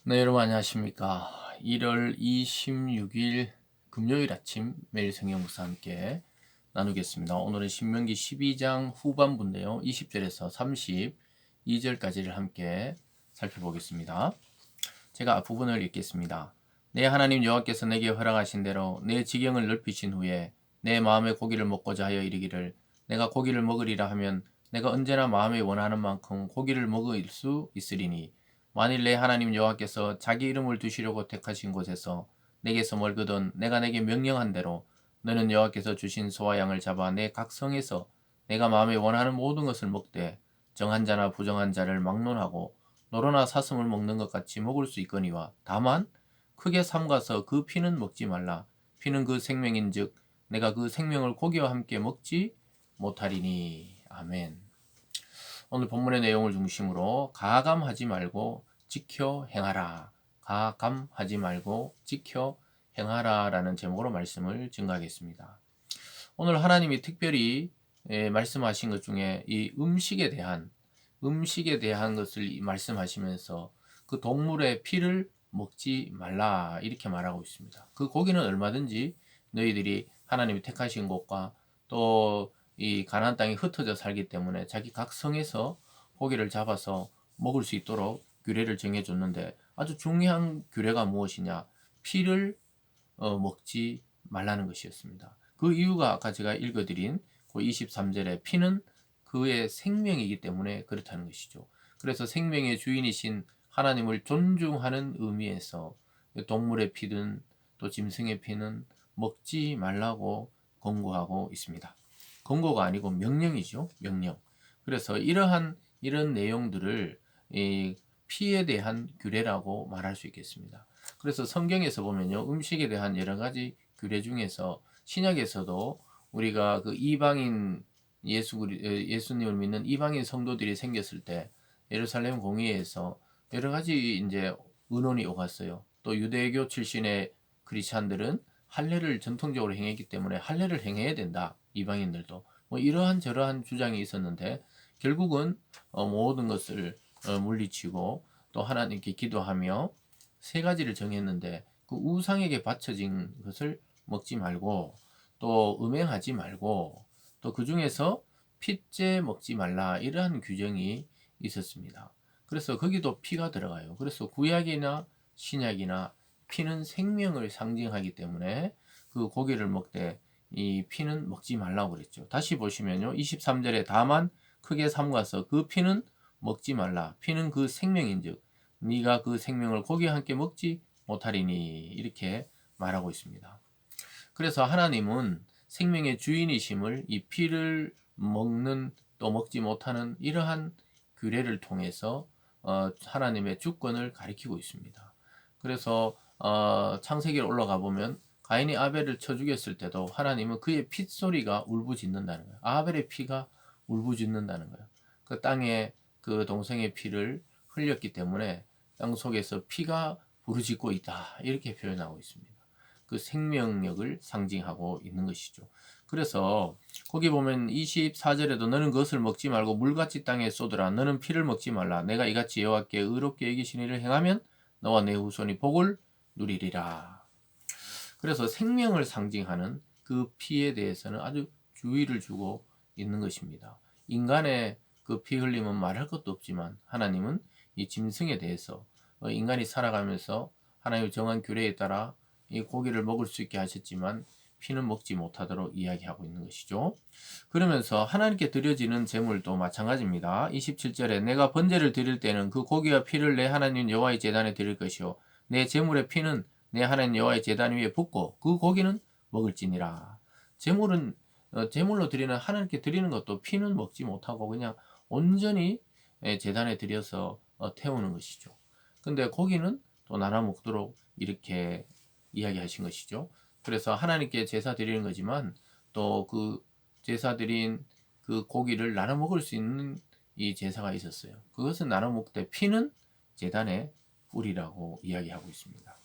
네, 여러분 안녕하십니까. 1월 26일 금요일 아침 매일 성경 묵상 함께 나누겠습니다. 오늘은 신명기 12장 후반부인데요. 20절에서 32절까지를 함께 살펴보겠습니다. 제가 앞부분을 읽겠습니다. 내 하나님 여호와께서 내게 허락하신 대로 내 지경을 넓히신 후에 내 마음의 고기를 먹고자 하여 이르기를 내가 고기를 먹으리라 하면 내가 언제나 마음에 원하는 만큼 고기를 먹을 수 있으리니 만일 내 하나님 여호와께서 자기 이름을 두시려고 택하신 곳에서 내게서 멀거든 내가 내게 명령한 대로 너는 여호와께서 주신 소와 양을 잡아 내 각성에서 내가 마음에 원하는 모든 것을 먹되 정한 자나 부정한 자를 막론하고 노로나 사슴을 먹는 것 같이 먹을 수 있거니와 다만 크게 삼가서 그 피는 먹지 말라. 피는 그 생명인즉 내가 그 생명을 고기와 함께 먹지 못하리니. 아멘. 오늘 본문의 내용을 중심으로 가감하지 말고 지켜 행하라. 가감하지 말고 지켜 행하라 라는 제목으로 말씀을 증가하겠습니다. 오늘 하나님이 특별히 말씀하신 것 중에 이 음식에 대한 것을 말씀하시면서 그 동물의 피를 먹지 말라 이렇게 말하고 있습니다. 그 고기는 얼마든지 너희들이 하나님이 택하신 곳과 또 이 가나안 땅에 흩어져 살기 때문에 자기 각성에서 고기를 잡아서 먹을 수 있도록 규례를 정해줬는데 아주 중요한 규례가 무엇이냐? 피를 먹지 말라는 것이었습니다. 그 이유가 아까 제가 읽어드린 그 23절에 피는 그의 생명이기 때문에 그렇다는 것이죠. 그래서 생명의 주인이신 하나님을 존중하는 의미에서 동물의 피든 또 짐승의 피는 먹지 말라고 권고하고 있습니다. 권고가 아니고 명령이죠. 명령. 그래서 이런 내용들을 이 피에 대한 규례라고 말할 수 있겠습니다. 그래서 성경에서 보면요, 음식에 대한 여러 가지 규례 중에서 신약에서도 우리가 그 이방인 예수님을 믿는 이방인 성도들이 생겼을 때 예루살렘 공의회에서 여러 가지 이제 의논이 오갔어요. 또 유대교 출신의 크리스찬들은 할례를 전통적으로 행했기 때문에 할례를 행해야 된다. 이방인들도 뭐 이러한 저러한 주장이 있었는데 결국은 모든 것을 물리치고 또 하나님께 기도하며 세 가지를 정했는데 그 우상에게 바쳐진 것을 먹지 말고 또 음행하지 말고 또 그 중에서 핏째 먹지 말라 이러한 규정이 있었습니다. 그래서 거기도 피가 들어가요. 그래서 구약이나 신약이나 피는 생명을 상징하기 때문에 그 고기를 먹되 이 피는 먹지 말라고 그랬죠. 다시 보시면요. 23절에 다만 크게 삼가서 그 피는 먹지 말라. 피는 그 생명인즉 네가 그 생명을 고기와 함께 먹지 못하리니 이렇게 말하고 있습니다. 그래서 하나님은 생명의 주인이심을 이 피를 먹는 또 먹지 못하는 이러한 규례를 통해서 하나님의 주권을 가리키고 있습니다. 그래서 창세기에 올라가 보면 가인이 아벨을 쳐 죽였을 때도 하나님은 그의 핏소리가 울부짖는다는 거예요. 아벨의 피가 울부짖는다는 거예요. 그 땅에 그 동생의 피를 흘렸기 때문에 땅 속에서 피가 부르짖고 있다. 이렇게 표현하고 있습니다. 그 생명력을 상징하고 있는 것이죠. 그래서 거기 보면 24절에도 너는 그것을 먹지 말고 물같이 땅에 쏟으라. 너는 피를 먹지 말라. 내가 이같이 여호와께 의롭게 여기신 일을 행하면 너와 내 후손이 복을 누리리라. 그래서 생명을 상징하는 그 피에 대해서는 아주 주의를 주고 있는 것입니다. 인간의 그 피 흘림은 말할 것도 없지만 하나님은 이 짐승에 대해서 인간이 살아가면서 하나님의 정한 규례에 따라 이 고기를 먹을 수 있게 하셨지만 피는 먹지 못하도록 이야기하고 있는 것이죠. 그러면서 하나님께 드려지는 제물도 마찬가지입니다. 27절에 내가 번제를 드릴 때는 그 고기와 피를 내 하나님 여호와의 제단에 드릴 것이요 내 제물의 피는 내 하나님 여호와의 제단 위에 붓고 그 고기는 먹을지니라. 제물은 제물로 드리는 하나님께 드리는 것도 피는 먹지 못하고 그냥 온전히 제단에 드려서 태우는 것이죠. 근데 고기는 또 나눠 먹도록 이렇게 이야기하신 것이죠. 그래서 하나님께 제사 드리는 거지만 또 그 제사 드린 그 고기를 나눠 먹을 수 있는 이 제사가 있었어요. 그것은 나눠 먹되 피는 제단에 뿌리라고 이야기하고 있습니다.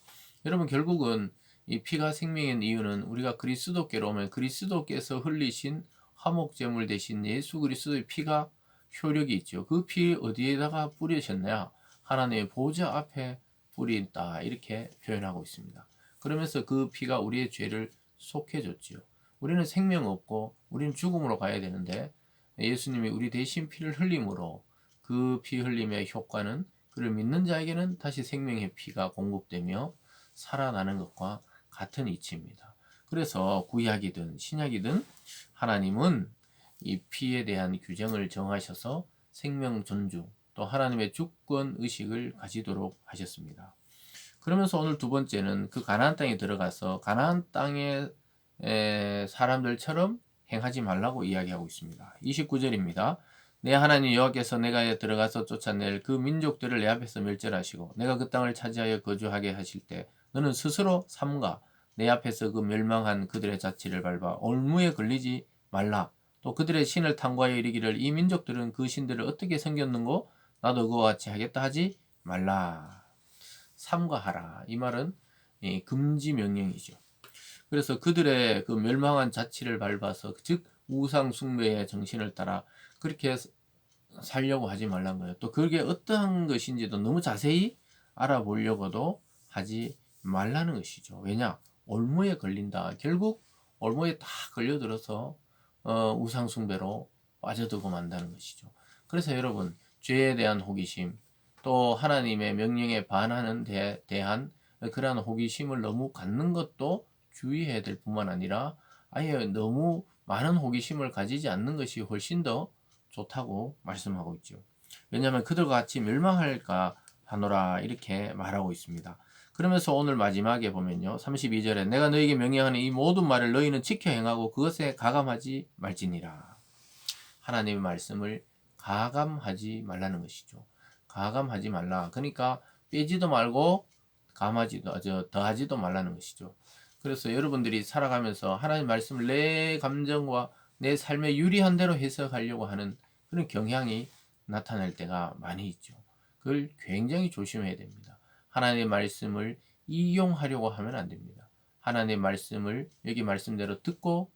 여러분 결국은 이 피가 생명인 이유는 우리가 그리스도께로 오면 그리스도께서 흘리신 화목제물 대신 예수 그리스도의 피가 효력이 있죠. 그 피 어디에다가 뿌리셨냐? 하나님의 보좌 앞에 뿌린다 이렇게 표현하고 있습니다. 그러면서 그 피가 우리의 죄를 속해줬지요. 우리는 생명 없고 우리는 죽음으로 가야 되는데 예수님이 우리 대신 피를 흘림으로 그 피 흘림의 효과는 그를 믿는 자에게는 다시 생명의 피가 공급되며 살아나는 것과 같은 이치입니다. 그래서 구약이든 신약이든 하나님은 이 피에 대한 규정을 정하셔서 생명 존중 또 하나님의 주권 의식을 가지도록 하셨습니다. 그러면서 오늘 두 번째는 그 가나안 땅에 들어가서 가나안 땅의 사람들처럼 행하지 말라고 이야기하고 있습니다. 29절입니다. 내 하나님 여호와께서 내가 들어가서 쫓아낼 그 민족들을 내 앞에서 멸절하시고 내가 그 땅을 차지하여 거주하게 하실 때 너는 스스로 삼가 내 앞에서 그 멸망한 그들의 자취를 밟아 올무에 걸리지 말라. 또 그들의 신을 탐구하여 이르기를 이 민족들은 그 신들을 어떻게 섬겼는고 나도 그와 같이 하겠다 하지 말라. 삼가하라. 이 말은 금지 명령이죠. 그래서 그들의 그 멸망한 자취를 밟아서 즉 우상 숭배의 정신을 따라 그렇게 살려고 하지 말란 거예요. 또 그게 어떠한 것인지도 너무 자세히 알아보려고도 하지 말라는 것이죠. 왜냐? 올무에 걸린다. 결국 올무에 다 걸려들어서 우상 숭배로 빠져들고 만다는 것이죠. 그래서 여러분 죄에 대한 호기심 또 하나님의 명령에 반하는 대한 그러한 호기심을 너무 갖는 것도 주의해야 될 뿐만 아니라 아예 너무 많은 호기심을 가지지 않는 것이 훨씬 더 좋다고 말씀하고 있죠. 왜냐하면 그들과 같이 멸망할까 하노라 이렇게 말하고 있습니다. 그러면서 오늘 마지막에 보면요. 32절에 내가 너에게 명령하는 이 모든 말을 너희는 지켜 행하고 그것에 가감하지 말지니라. 하나님의 말씀을 가감하지 말라는 것이죠. 가감하지 말라. 그러니까 빼지도 말고 더하지도 말라는 것이죠. 그래서 여러분들이 살아가면서 하나님 말씀을 내 감정과 내 삶에 유리한 대로 해석하려고 하는 그런 경향이 나타날 때가 많이 있죠. 그걸 굉장히 조심해야 됩니다. 하나님의 말씀을 이용하려고 하면 안 됩니다. 하나님의 말씀을 여기 말씀대로 듣고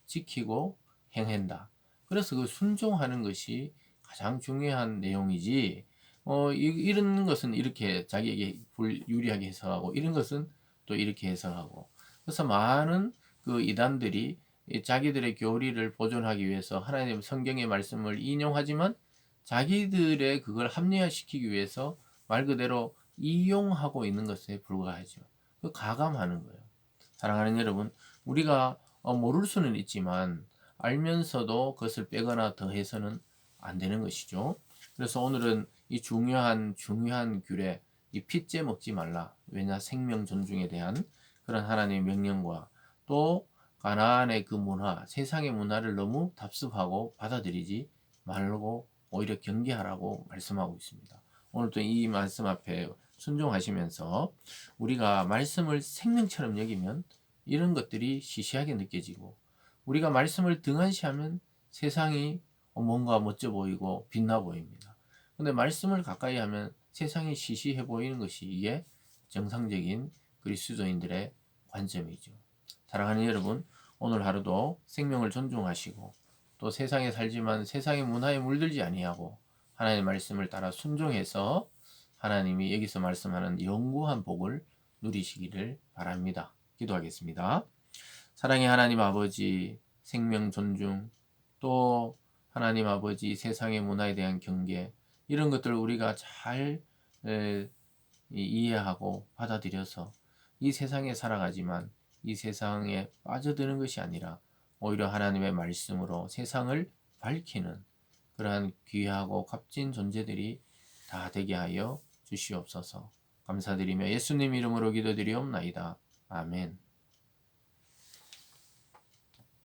지키고 행한다. 그래서 그 순종하는 것이 가장 중요한 내용이지 이런 것은 이렇게 자기에게 유리하게 해석하고 이런 것은 또 이렇게 해석하고 그래서 많은 그 이단들이 자기들의 교리를 보존하기 위해서 하나님 성경의 말씀을 인용하지만 자기들의 그걸 합리화시키기 위해서 말 그대로 이용하고 있는 것에 불과하죠. 그 가감하는 거예요. 사랑하는 여러분, 우리가 모를 수는 있지만 알면서도 그것을 빼거나 더해서는 안 되는 것이죠. 그래서 오늘은 이 중요한 규례, 이 핏째 먹지 말라. 왜냐 생명 존중에 대한 그런 하나님의 명령과 또 가나안의 그 문화, 세상의 문화를 너무 답습하고 받아들이지 말고 오히려 경계하라고 말씀하고 있습니다. 오늘도 이 말씀 앞에 순종하시면서 우리가 말씀을 생명처럼 여기면 이런 것들이 시시하게 느껴지고 우리가 말씀을 등한시하면 세상이 뭔가 멋져 보이고 빛나 보입니다. 근데 말씀을 가까이 하면 세상이 시시해 보이는 것이 이게 정상적인 그리스도인들의 관점이죠. 사랑하는 여러분, 오늘 하루도 생명을 존중하시고 또 세상에 살지만 세상의 문화에 물들지 아니하고 하나님의 말씀을 따라 순종해서 하나님이 여기서 말씀하는 영구한 복을 누리시기를 바랍니다. 기도하겠습니다. 사랑의 하나님 아버지, 생명 존중, 또 하나님 아버지 세상의 문화에 대한 경계 이런 것들을 우리가 잘 이해하고 받아들여서 이 세상에 살아가지만 이 세상에 빠져드는 것이 아니라 오히려 하나님의 말씀으로 세상을 밝히는 그러한 귀하고 값진 존재들이 다 되게 하여 주시옵소서. 감사드리며 예수님 이름으로 기도드리옵나이다. 아멘.